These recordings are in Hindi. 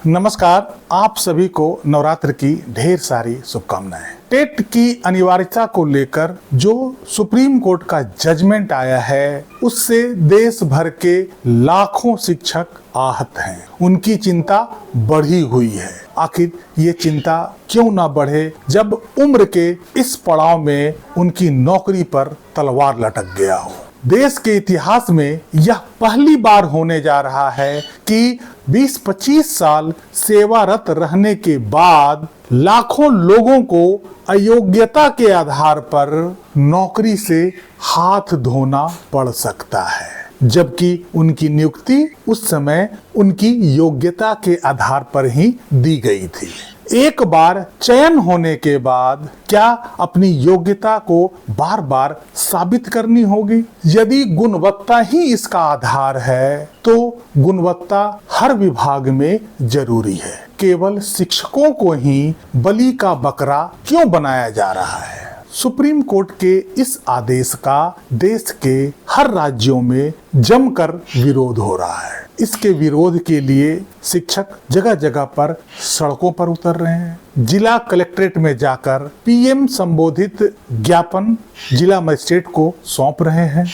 नमस्कार, आप सभी को नवरात्र की ढेर सारी शुभकामनाएं। टेट की अनिवार्यता को लेकर जो सुप्रीम कोर्ट का जजमेंट आया है, उससे देश भर के लाखों शिक्षक आहत हैं। उनकी चिंता बढ़ी हुई है। आखिर ये चिंता क्यों ना बढ़े जब उम्र के इस पड़ाव में उनकी नौकरी पर तलवार लटक गया हो। देश के इतिहास में यह पहली बार होने जा रहा है कि 20-25 साल सेवारत रहने के बाद लाखों लोगों को अयोग्यता के आधार पर नौकरी से हाथ धोना पड़ सकता है, जबकि उनकी नियुक्ति उस समय उनकी योग्यता के आधार पर ही दी गई थी। एक बार चयन होने के बाद क्या अपनी योग्यता को बार बार साबित करनी होगी? यदि गुणवत्ता ही इसका आधार है तो गुणवत्ता हर विभाग में जरूरी है। केवल शिक्षकों को ही बलि का बकरा क्यों बनाया जा रहा है? सुप्रीम कोर्ट के इस आदेश का देश के हर राज्यों में जमकर विरोध हो रहा है। इसके विरोध के लिए शिक्षक जगह जगह पर सड़कों पर उतर रहे हैं। जिला कलेक्ट्रेट में जाकर पीएम संबोधित ज्ञापन जिला मजिस्ट्रेट को सौंप रहे हैं।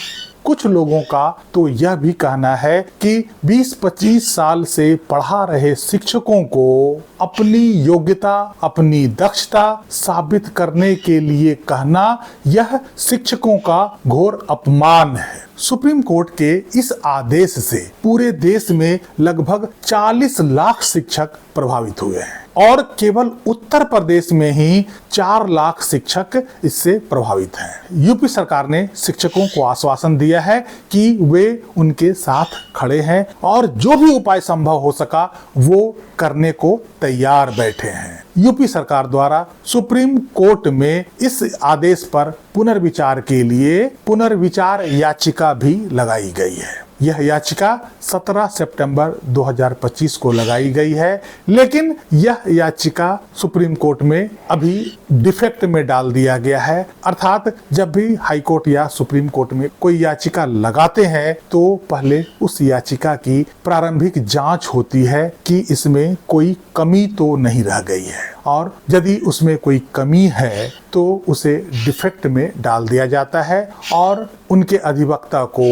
कुछ लोगों का तो यह भी कहना है कि 20-25 साल से पढ़ा रहे शिक्षकों को अपनी योग्यता, अपनी दक्षता साबित करने के लिए कहना यह शिक्षकों का घोर अपमान है। सुप्रीम कोर्ट के इस आदेश से पूरे देश में लगभग 40 लाख शिक्षक प्रभावित हुए हैं और केवल उत्तर प्रदेश में ही 4 लाख शिक्षक इससे प्रभावित हैं। यूपी सरकार ने शिक्षकों को आश्वासन दिया है कि वे उनके साथ खड़े हैं और जो भी उपाय संभव हो सका वो करने को तैयार बैठे हैं। यूपी सरकार द्वारा सुप्रीम कोर्ट में इस आदेश पर पुनर्विचार के लिए पुनर्विचार याचिका भी लगाई गई है। यह याचिका 17 सितंबर 2025 को लगाई गई है, लेकिन यह याचिका सुप्रीम कोर्ट में अभी डिफेक्ट में डाल दिया गया है। अर्थात जब भी हाई कोर्ट या सुप्रीम कोर्ट में कोई याचिका लगाते हैं तो पहले उस याचिका की प्रारंभिक जांच होती है कि इसमें कोई कमी तो नहीं रह गई है, और यदि उसमें कोई कमी है तो उसे डिफेक्ट में डाल दिया जाता है और उनके अधिवक्ता को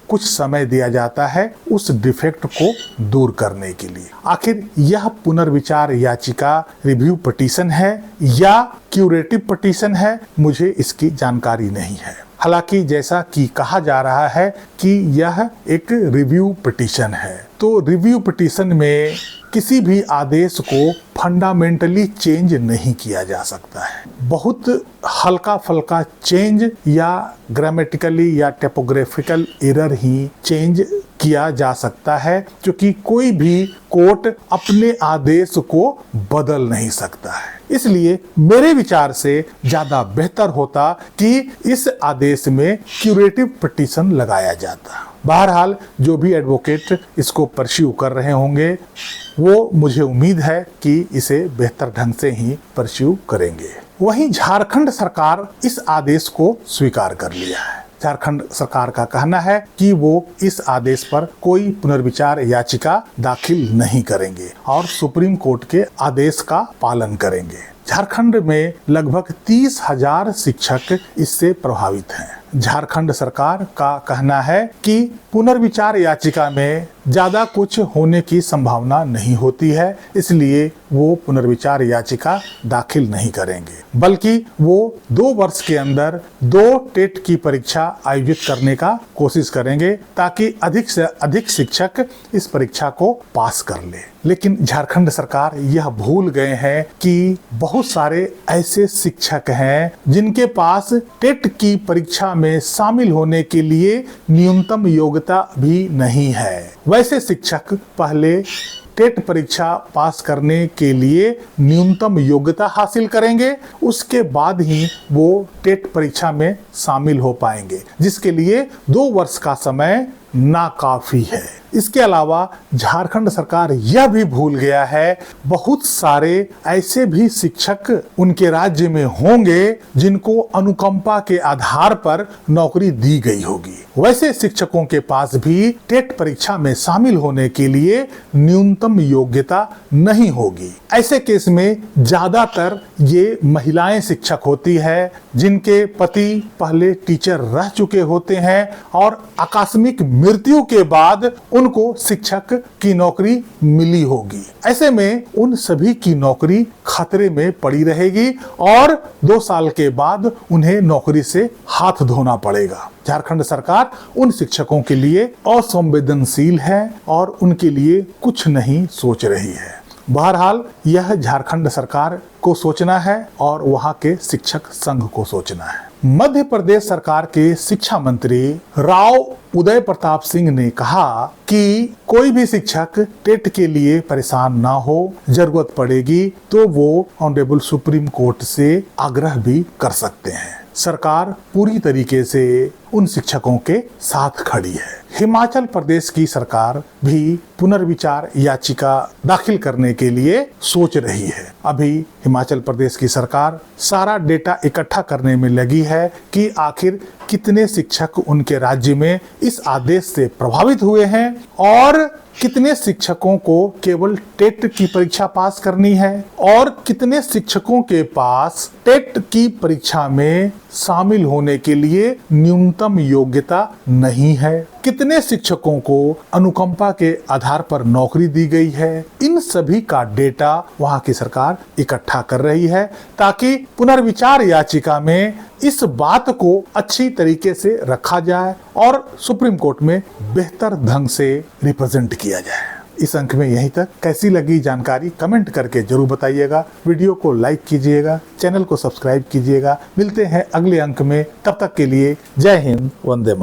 कुछ समय दिया जाता है उस डिफेक्ट को दूर करने के लिए। आखिर यह पुनर्विचार याचिका रिव्यू पिटीशन है या क्यूरेटिव पिटीशन है, मुझे इसकी जानकारी नहीं है। हालांकि जैसा कि कहा जा रहा है कि यह एक रिव्यू पिटीशन है, तो रिव्यू पिटीशन में किसी भी आदेश को फंडामेंटली चेंज नहीं किया जा सकता है। बहुत हल्का फल्का चेंज या ग्रामेटिकली या टेपोग्राफिकल एरर ही चेंज किया जा सकता है, क्योंकि कोई भी कोर्ट अपने आदेश को बदल नहीं सकता है। इसलिए मेरे विचार से ज्यादा बेहतर होता कि इस आदेश में क्यूरेटिव पिटीशन लगाया जाता। बहरहाल जो भी एडवोकेट इसको परस्यू कर रहे होंगे वो मुझे उम्मीद है कि इसे बेहतर ढंग से ही परस्यू करेंगे। वहीं झारखंड सरकार इस आदेश को स्वीकार कर लिया है। झारखंड सरकार का कहना है कि वो इस आदेश पर कोई पुनर्विचार याचिका दाखिल नहीं करेंगे और सुप्रीम कोर्ट के आदेश का पालन करेंगे। झारखंड में लगभग 30,000 शिक्षक इससे प्रभावित हैं। झारखंड सरकार का कहना है कि पुनर्विचार याचिका में ज्यादा कुछ होने की संभावना नहीं होती है, इसलिए वो पुनर्विचार याचिका दाखिल नहीं करेंगे, बल्कि वो 2 वर्ष के अंदर 2 टेट की परीक्षा आयोजित करने का कोशिश करेंगे ताकि अधिक से अधिक शिक्षक इस परीक्षा को पास कर ले। लेकिन झारखंड सरकार यह भूल गए हैं कि बहुत सारे ऐसे शिक्षक हैं जिनके पास टेट की परीक्षा में शामिल होने के लिए न्यूनतम योग्यता भी नहीं है। वैसे शिक्षक पहले टेट परीक्षा पास करने के लिए न्यूनतम योग्यता हासिल करेंगे, उसके बाद ही वो टेट परीक्षा में शामिल हो पाएंगे, जिसके लिए 2 वर्ष का समय नाकाफी है। इसके अलावा झारखंड सरकार यह भी भूल गया है बहुत सारे ऐसे भी शिक्षक उनके राज्य में होंगे जिनको अनुकंपा के आधार पर नौकरी दी गई होगी। वैसे शिक्षकों के पास भी टेट परीक्षा में शामिल होने के लिए न्यूनतम योग्यता नहीं होगी। ऐसे केस में ज्यादातर ये महिलाएं शिक्षक होती है जिनके पति पहले टीचर रह चुके होते हैं और आकस्मिक मृत्यु के बाद उनको शिक्षक की नौकरी मिली होगी। ऐसे में उन सभी की नौकरी खतरे में पड़ी रहेगी और 2 साल के बाद उन्हें नौकरी से हाथ धोना पड़ेगा। झारखंड सरकार उन शिक्षकों के लिए असंवेदनशील है और उनके लिए कुछ नहीं सोच रही है। बहरहाल यह झारखंड सरकार को सोचना है और वहां के शिक्षक संघ को सोचना है। मध्य प्रदेश सरकार के शिक्षा मंत्री राव उदय प्रताप सिंह ने कहा कि कोई भी शिक्षक टेट के लिए परेशान ना हो, जरूरत पड़ेगी तो वो ऑनरेबल सुप्रीम कोर्ट से आग्रह भी कर सकते हैं। सरकार पूरी तरीके से उन शिक्षकों के साथ खड़ी है। हिमाचल प्रदेश की सरकार भी पुनर्विचार याचिका दाखिल करने के लिए सोच रही है। अभी हिमाचल प्रदेश की सरकार सारा डेटा इकट्ठा करने में लगी है कि आखिर कितने शिक्षक उनके राज्य में इस आदेश से प्रभावित हुए हैं और कितने शिक्षकों को केवल टेट की परीक्षा पास करनी है और कितने शिक्षकों के पास टेट की परीक्षा में शामिल होने के लिए न्यूनतम योग्यता नहीं है, कितने शिक्षकों को अनुकंपा के आधार पर नौकरी दी गई है। इन सभी का डेटा वहां की सरकार इकट्ठा कर रही है ताकि पुनर्विचार याचिका में इस बात को अच्छी तरीके से रखा जाए और सुप्रीम कोर्ट में बेहतर ढंग से रिप्रेजेंट किया जाए। इस अंक में यहीं तक। कैसी लगी जानकारी कमेंट करके जरूर बताइएगा। वीडियो को लाइक कीजिएगा, चैनल को सब्सक्राइब कीजिएगा। मिलते हैं अगले अंक में, तब तक के लिए जय हिंद, वंदे मातरम।